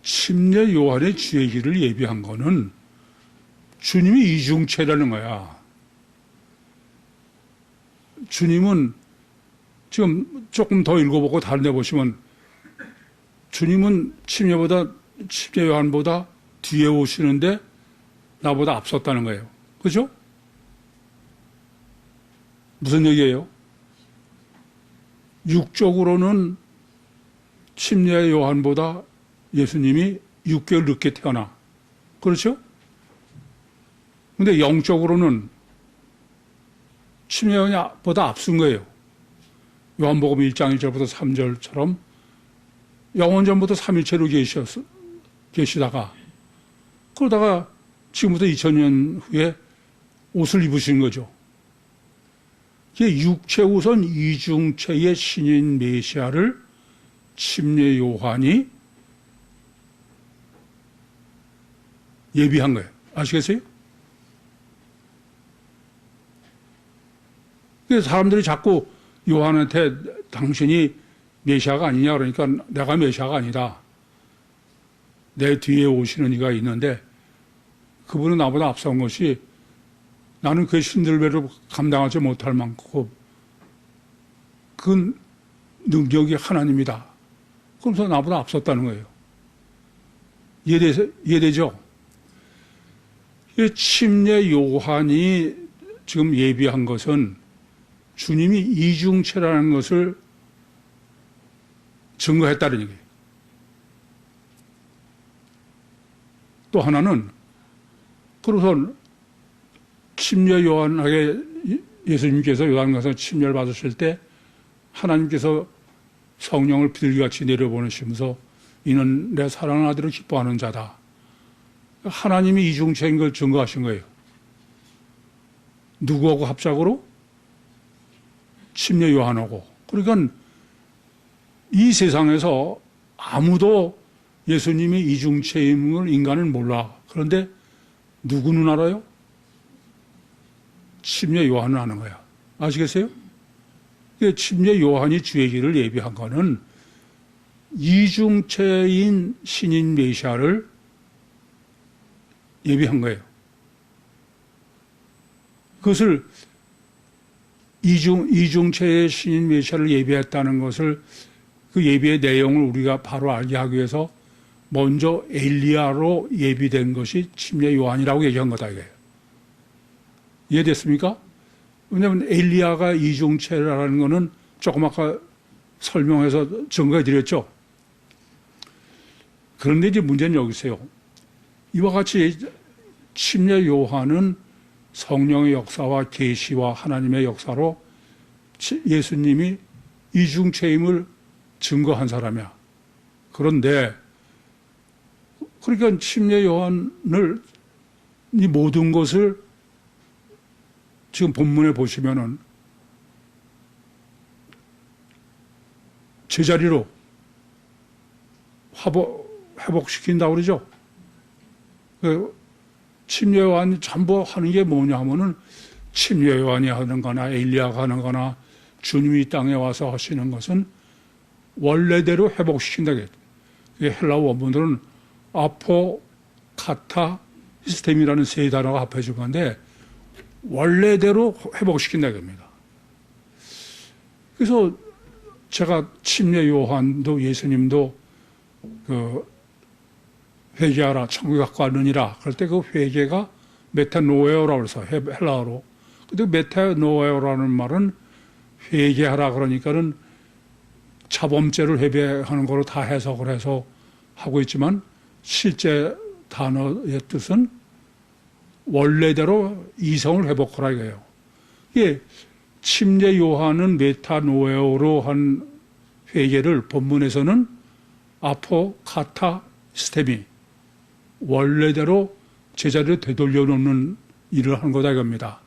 침례 요한의 주의 길을 예비한 거는 주님이 이중체라는 거야. 주님은 지금 조금 더 읽어보고 다른 데 보시면 주님은 침례 요한보다 뒤에 오시는데 나보다 앞섰다는 거예요. 그죠? 무슨 얘기예요? 육적으로는 침례 요한보다 예수님이 6개월 늦게 태어나. 그렇죠? 근데 영적으로는 침례 요한보다 앞선 거예요. 요한복음 1장 1절부터 3절처럼 영원전부터 삼일체로 계시다가 그러다가 지금부터 2000년 후에 옷을 입으신 거죠. 이게 육체 우선 이중체의 신인 메시아를 침례 요한이 예비한 거예요. 아시겠어요? 그래서 사람들이 자꾸 요한한테 당신이 메시아가 아니냐 그러니까 내가 메시아가 아니다. 내 뒤에 오시는 이가 있는데 그분은 나보다 앞선 것이 나는 그 신들배를 감당하지 못할 만큼 그 능력이 하나님이다. 그러면서 나보다 앞섰다는 거예요. 이해되죠? 이 침례 요한이 지금 예비한 것은 주님이 이중체라는 것을 증거했다는 얘기예요. 또 하나는 그래서 침례 요한에게 예수님께서 요한강에서 침례를 받으실 때 하나님께서 성령을 비둘기같이 내려보내시면서 이는 내 사랑하는 아들을 기뻐하는 자다. 하나님이 이중체인 걸 증거하신 거예요. 누구하고 합작으로? 침례 요한하고. 그러니까 이 세상에서 아무도 예수님이 이중체임을 인간은 몰라. 그런데 누구는 알아요? 침례 요한은 아는 거야. 아시겠어요? 침례 요한이 주의 길을 예비한 거는 이중체인 신인 메시아를 예비한 거예요. 그것을 이중체의 신인 메시아를 예비했다는 것을 그 예비의 내용을 우리가 바로 알게 하기 위해서 먼저 엘리야로 예비된 것이 침례 요한이라고 얘기한 거다 이거예요. 이해됐습니까? 왜냐하면 엘리야가 이중체라는 것은 조금 아까 설명해서 증거해 드렸죠. 그런데 이제 문제는 여기 있어요. 이와 같이 침례 요한은 성령의 역사와 계시와 하나님의 역사로 예수님이 이중체임을 증거한 사람이야. 그런데 그러니까 침례 요한을 이 모든 것을 지금 본문에 보시면은 제자리로 회복시킨다고 그러죠. 침례 요한이 전부 하는 게 뭐냐 하면은 침례 요한이 하는 거나 엘리야가 하는 거나 주님이 이 땅에 와서 하시는 것은 원래대로 회복시킨다. 헬라어 원문들은 아포, 카타, 시스템이라는 세 단어가 합해진 건데 원래대로 회복시킨다 이겁니다. 그래서 제가 침례 요한도 예수님도 회개하라 천국에 갖고 왔느니라 그럴 때 그 회개가 메타노에오라고 해서 헬라어로. 근데 메타노에오라는 말은 회개하라 그러니까는 자범죄를 회개하는 거로 다 해석을 해서 하고 있지만 실제 단어의 뜻은 원래대로 이성을 회복하라 이거예요. 이게 침례 요한은 메타노에오로 한 회개를 본문에서는 아포, 카타, 스테미 원래대로 제자리를 되돌려 놓는 일을 한 거다 이겁니다.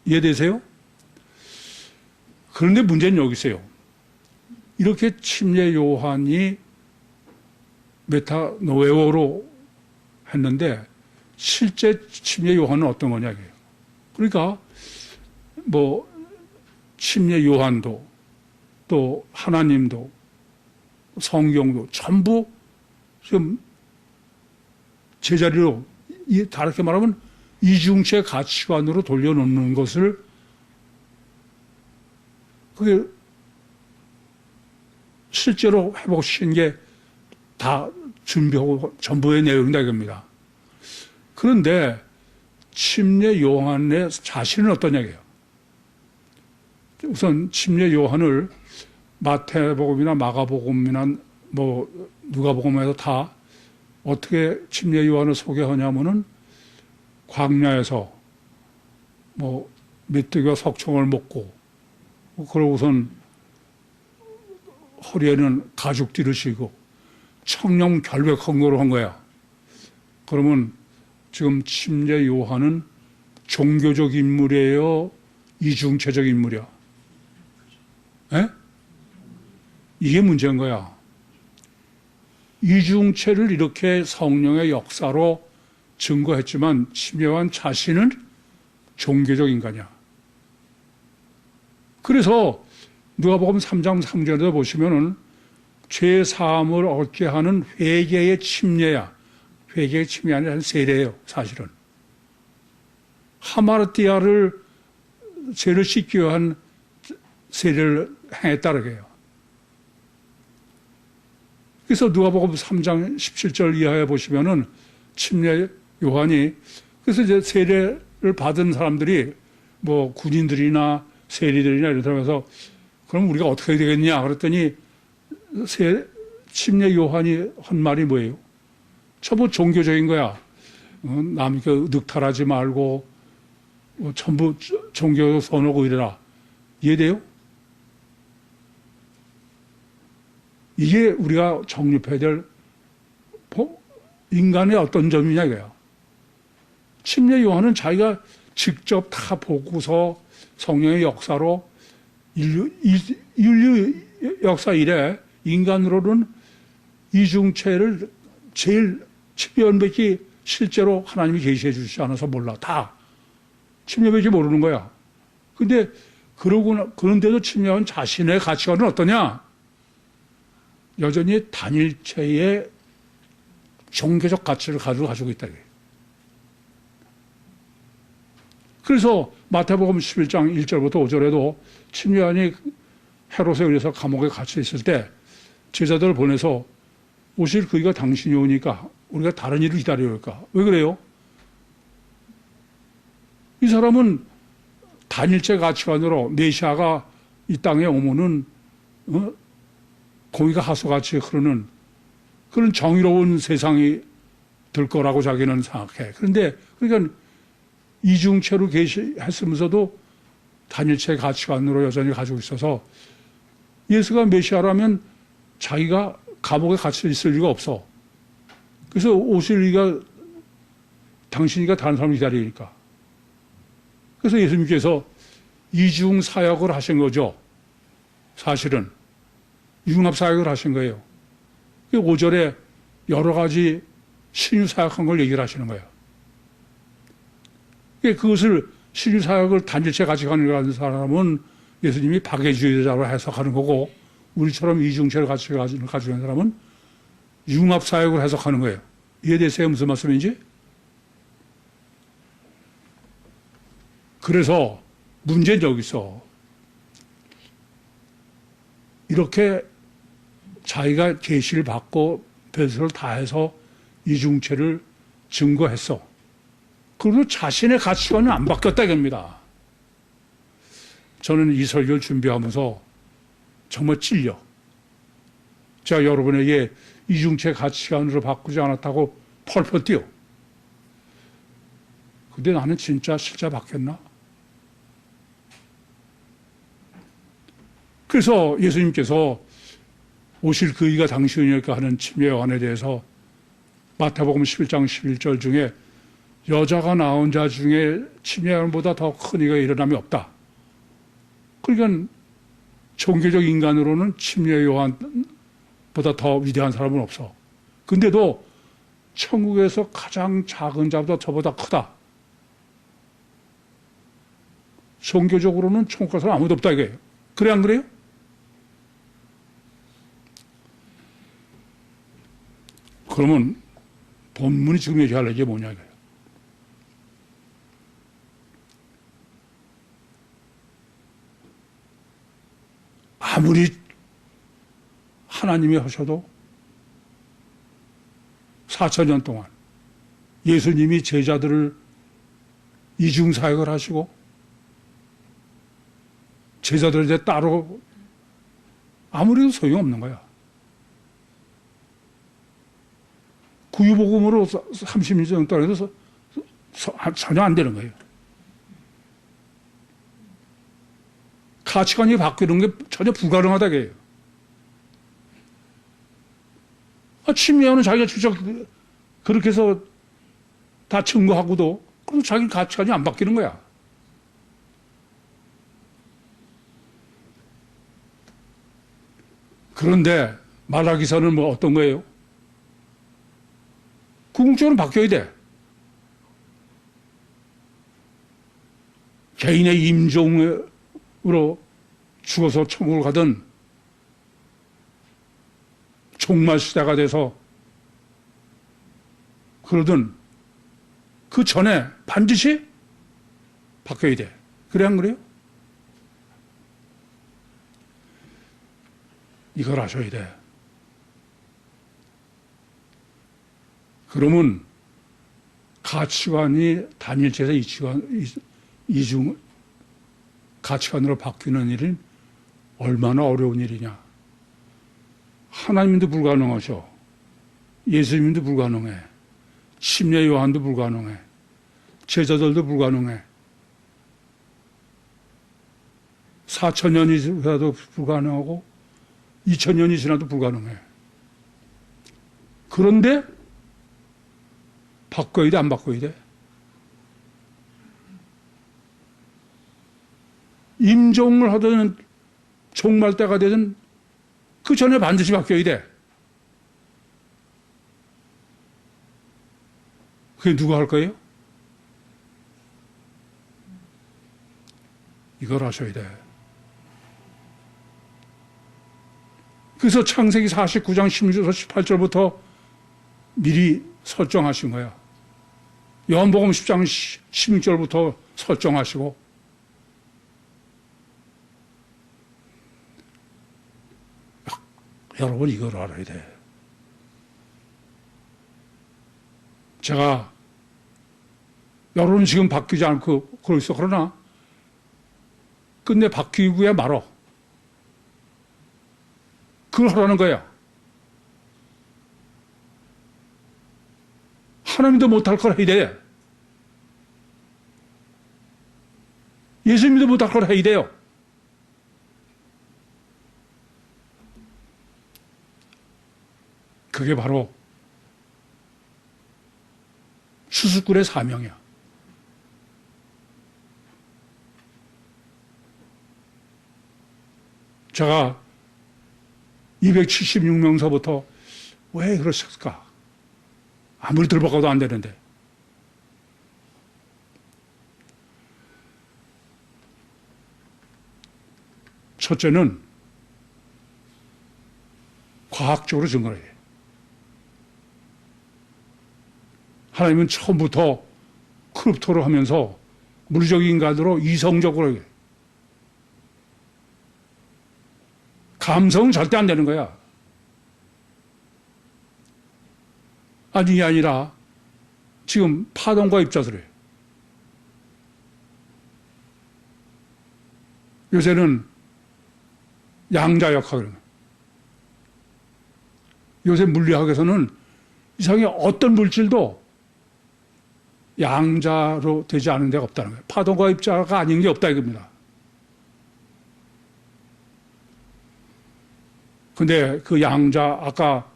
이해되세요? 그런데 문제는 여기 있어요. 이렇게 침례 요한이 메타노에오로 했는데 실제 침례 요한은 어떤 거냐 이게요. 그러니까 뭐 침례 요한도 또 하나님도 성경도 전부 지금 제자리로 다르게 말하면 이중체 가치관으로 돌려놓는 것을 그게 실제로 회복시킨 게 다 준비하고 전부의 내용이다 이겁니다. 그런데 침례 요한의 자신은 어떤 얘기예요? 우선 침례 요한을 마태복음이나 마가복음이나 뭐 누가복음에서 다 어떻게 침례 요한을 소개하냐면은 광야에서 뭐 메뚜기와 석청을 먹고 그러고선 허리에는 가죽띠를 씌고 청렴 결백한 거로 한 거야. 그러면 지금 침례 요한은 종교적 인물이에요? 이중체적 인물이야? 에? 이게 문제인 거야. 이중체를 이렇게 성령의 역사로 증거했지만 침례 요한 자신은 종교적 인간이야. 그래서 누가복음 3장 3절에 보시면은 죄 사함을 얻게 하는 회개의 침례야. 회개의 침례 아니라 세례예요, 사실은. 하마르티아를 죄를 씻기 위한 세례를 행했다는 거예요. 그래서 누가복음 3장 17절 이하에 보시면은 침례 요한이 그래서 이제 세례를 받은 사람들이 뭐 군인들이나 세리들이나 이런 사람에서 그럼 우리가 어떻게 해야 되겠냐 그랬더니 침례 요한이 한 말이 뭐예요? 전부 종교적인 거야. 남 늑탈하지 말고 전부 종교 선호고 이래라. 이해돼요? 이게 우리가 정립해야 될 인간의 어떤 점이냐 이거야. 침례 요한은 자기가 직접 다 보고서 성령의 역사로 인류 역사 이래 인간으로는 이중체를 제일 10년밖에 실제로 하나님이 계시해 주시지 않아서 몰라. 다 10년밖에 모르는 거야. 근데 그런데도 침례요한 자신의 가치관은 어떠냐? 여전히 단일체의 종교적 가치를 가지고 있다. 그래서 마태복음 11장 1절부터 5절에도 침례요한이 헤롯에 의해서 감옥에 갇혀 있을 때 제자들을 보내서 오실 그이가 당신이 오니까 우리가 다른 일을 기다려야 할까? 왜 그래요? 이 사람은 단일체 가치관으로 메시아가 이 땅에 오면은 공의가 하수같이 흐르는 그런 정의로운 세상이 될 거라고 자기는 생각해. 그런데 그러니까 이중체로 계시했으면서도 단일체 가치관으로 여전히 가지고 있어서 예수가 메시아라면 자기가 감옥에 갇혀 있을 리가 없어. 그래서 오실 리가 당신이가 다른 사람을 기다리니까. 그래서 예수님께서 이중 사역을 하신 거죠. 사실은 융합 사역을 하신 거예요. 5절에 여러 가지 신유 사역한 걸 얘기를 하시는 거예요. 그것을 신유 사역을 단일체 가져가는 사람은 예수님이 박애주의자로 해석하는 거고 우리처럼 이중체를 가지고 있는 사람은 융합 사역을 해석하는 거예요. 이해되세요? 무슨 말씀인지? 그래서 문제는 여기서 이렇게 자기가 계시를 받고 별서를 다해서 이중체를 증거했어. 그리고 자신의 가치관은 안 바뀌었다 이겁니다. 저는 이 설교를 준비하면서 정말 찔려. 제가 여러분에게 이중체 가치관으로 바꾸지 않았다고 펄펄 뛰어. 근데 나는 진짜 실제 바뀌었나? 그래서 예수님께서 오실 그이가 당신이니까 하는 침례 요한에 대해서 마태복음 11장 11절 중에 여자가 낳은 자 중에 침례 요한보다 더 큰 이가 일어남이 없다. 그러니까 종교적 인간으로는 침례 요한보다 더 위대한 사람은 없어. 근데도 천국에서 가장 작은 자보다 저보다 크다. 종교적으로는 천국 갈 사람 아무도 없다 이거예요. 그래 안 그래요? 그러면 본문이 지금 얘기할 게 뭐냐 이거예요. 아무리 하나님이 하셔도 4,000년 동안 예수님이 제자들을 이중사역을 하시고 제자들을 이제 따로 아무래도 소용없는 거야. 구유복음으로 30년 동안 해서 전혀 안 되는 거예요. 가치관이 바뀌는 게 전혀 불가능하다 그래요. 침례요한은 자기가 직접 그렇게 해서 다 증거하고도 그래도 자기 가치관이 안 바뀌는 거야. 그런데 말라기서는 뭐 어떤 거예요? 궁극적으로 바뀌어야 돼. 개인의 임종으로 죽어서 천국을 가든 종말 시대가 돼서 그러든 그 전에 반드시 바뀌어야 돼. 그래 안 그래요? 이걸 아셔야 돼. 그러면 가치관이 단일체에서 이중 가치관으로 바뀌는 일은 얼마나 어려운 일이냐. 하나님도 불가능하셔. 예수님도 불가능해. 침례 요한도 불가능해. 제자들도 불가능해. 4,000년이 지나도 불가능하고 2000년이 지나도 불가능해. 그런데 바꿔야 돼, 안 바꿔야 돼? 임종을 하든 종말 때가 되든 그 전에 반드시 바뀌어야 돼. 그게 누가 할 거예요? 이걸 하셔야 돼. 그래서 창세기 49장 16절 18절부터 미리 설정하신 거야. 요한복음 10장 16절부터 설정하시고, 여러분 이걸 알아야 돼. 제가 여러분 지금 바뀌지 않고 그러고 있어. 그러나 끝내 바뀌고야 말어. 그걸 하라는 거야. 하나님도 못할 걸 해야 돼. 예수님도 못할 걸 해야 돼요. 그게 바로 수수꾼의 사명이야. 제가 276명서부터 왜 그러셨을까? 아무리 들어봐도 안 되는데. 첫째는 과학적으로 증거를 해요. 하나님은 처음부터 크립토를 하면서 물리적 인간으로 이성적으로 해요. 감성은 절대 안 되는 거야. 아니, 이게 아니라 지금 파동과 입자들이에요. 요새는 양자역학을 해요. 요새 물리학에서는 이상하게 어떤 물질도 양자로 되지 않은 데가 없다는 거예요. 파동과 입자가 아닌 게 없다 이겁니다. 근데 그 양자, 아까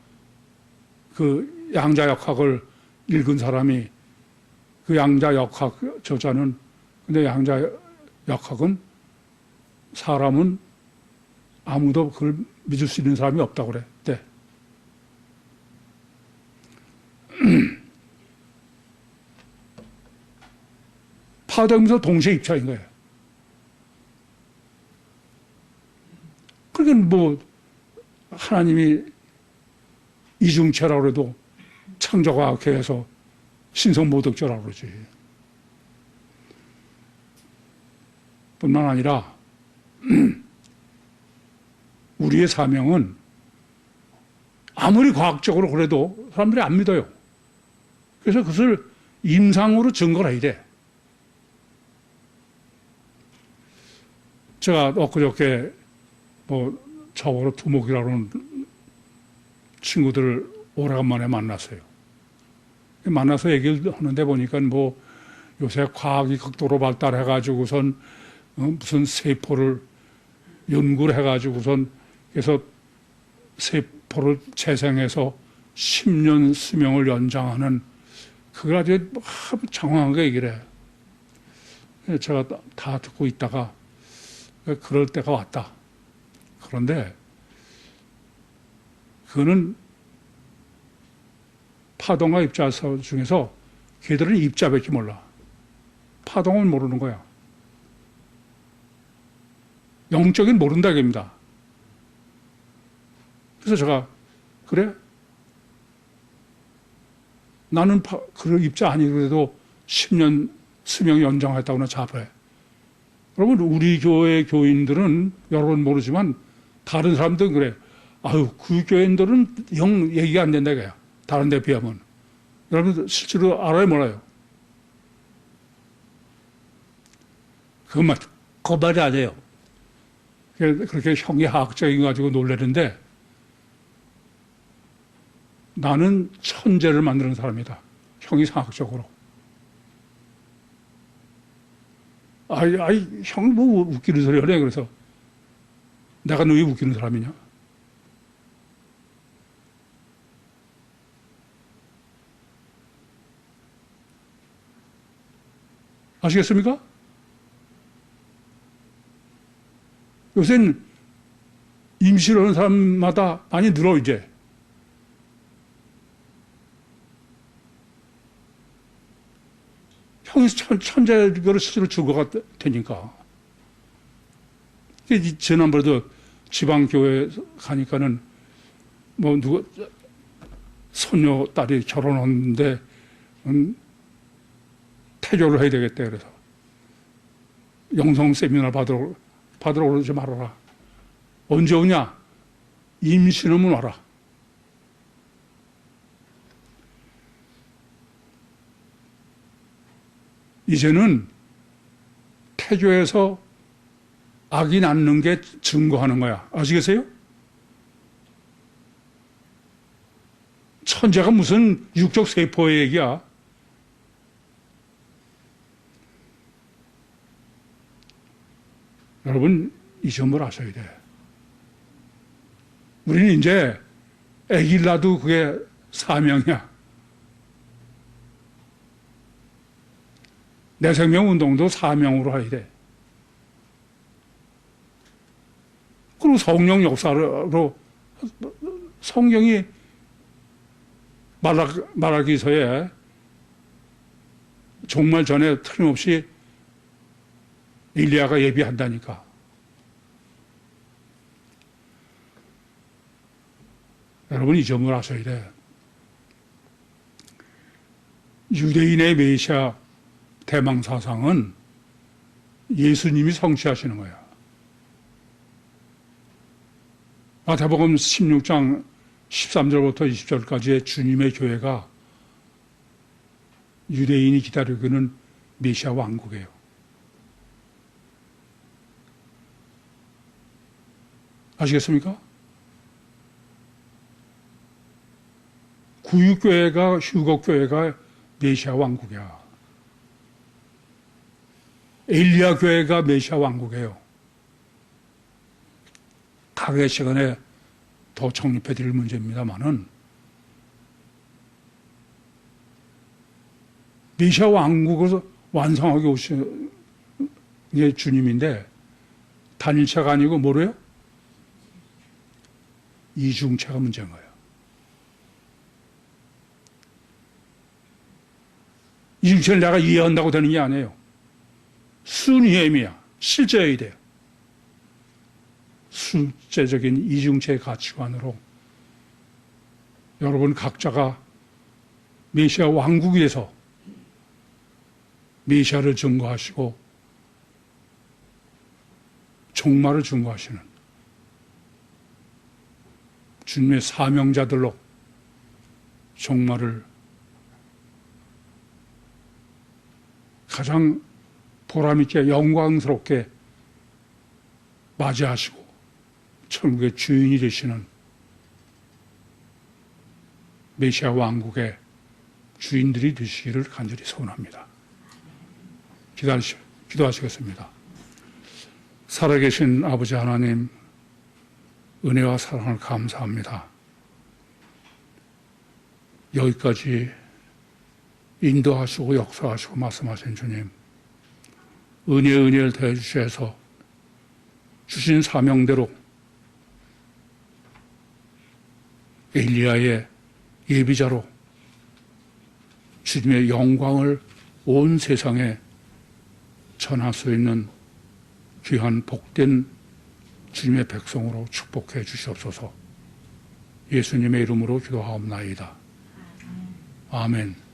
그 양자역학을 읽은 사람이 그 양자역학 저자는, 근데 양자역학은 사람은 아무도 그걸 믿을 수 있는 사람이 없다고 그래. 네. 파동에서 동시에 입자인 거예요. 그러니까 뭐 하나님이 이중체라고 해도 창조과학회에서 신성모독죄라고 그러지. 뿐만 아니라 우리의 사명은 아무리 과학적으로 그래도 사람들이 안 믿어요. 그래서 그것을 임상으로 증거를 해야 돼. 제가 엊그저께 뭐 저보고 두목이라는 친구들 오래간만에 만났어요. 만나서 얘기를 하는데 보니까 뭐 요새 과학이 극도로 발달해가지고선 무슨 세포를 연구를 해가지고선 그래서 세포를 재생해서 10년 수명을 연장하는 그걸 아주 장황하게 얘기를 해요. 제가 다 듣고 있다가 그럴 때가 왔다. 그런데 그거는 파동과 입자 중에서 걔들은 입자밖에 몰라. 파동을 모르는 거야. 영적인 모른다 이겁니다. 그래서 제가 그래? 나는 그 입자 아니더라도 10년 수명 연장했다고는 자부해. 여러분 우리 교회 교인들은 여러분 모르지만 다른 사람들은 그래. 아유 그 교인들은 영 얘기가 안 된다 이거야. 다른 데 비하면. 여러분 실제로 알아요 몰라요? 그것만 거짓말이 아니에요. 그렇게 형이 화학적인 거 가지고 놀라는데 나는 천재를 만드는 사람이다. 형이 상학적으로. 형이 뭐 웃기는 소리 하네. 그래서 내가 너 왜 웃기는 사람이냐? 아시겠습니까? 요새는 임신을 하는 사람마다 많이 늘어, 이제. 형이 천재 스스로 증거가 되니까. 지난번에도 지방교회 가니까는 뭐 누구 손녀 딸이 결혼했는데 태교를 해야 되겠다 그래서 영성 세미나 받으러 오지 말아라. 언제 오냐? 임신하면 와라. 이제는 태교에서 악이 낳는 게 증거하는 거야. 아시겠어요? 천재가 무슨 육적 세포의 얘기야. 여러분, 이 점을 아셔야 돼. 우리는 이제 아기를 낳아도 그게 사명이야. 내 생명 운동도 사명으로 해야 돼. 그리고 성령 역사로 성경이 말하기서에 종말 전에 틀림없이 엘리야가 예비한다니까. 여러분 이 점을 아셔야 돼. 유대인의 메시아 대망 사상은 예수님이 성취하시는 거야. 마태복음 16장 13절부터 20절까지의 주님의 교회가 유대인이 기다리고 있는 메시아 왕국이에요. 아시겠습니까? 구육교회가, 휴거교회가 메시아 왕국이야. 엘리야 교회가 메시아 왕국이에요. 각의 시간에 더 정립해 드릴 문제입니다만은 메시아 왕국을 완성하게 오신 게 주님인데 단일체가 아니고 뭐래요? 이중체가 문제인 거예요. 이중체를 내가 이해한다고 되는 게 아니에요. 순위의 의미야. 실제여야 돼요. 실제적인 이중체의 가치관으로 여러분 각자가 메시아 왕국이 돼서 메시아를 증거하시고 종말을 증거하시는 주님의 사명자들로 종말을 가장 보람있게 영광스럽게 맞이하시고 천국의 주인이 되시는 메시아 왕국의 주인들이 되시기를 간절히 소원합니다. 기도하시겠습니다. 살아계신 아버지 하나님, 은혜와 사랑을 감사합니다. 여기까지 인도하시고 역사하시고 말씀하신 주님, 은혜를 더해 주셔서 주신 사명대로 엘리야의 예비자로 주님의 영광을 온 세상에 전할 수 있는 귀한 복된 주님의 백성으로 축복해 주시옵소서. 예수님의 이름으로 기도하옵나이다. 아멘.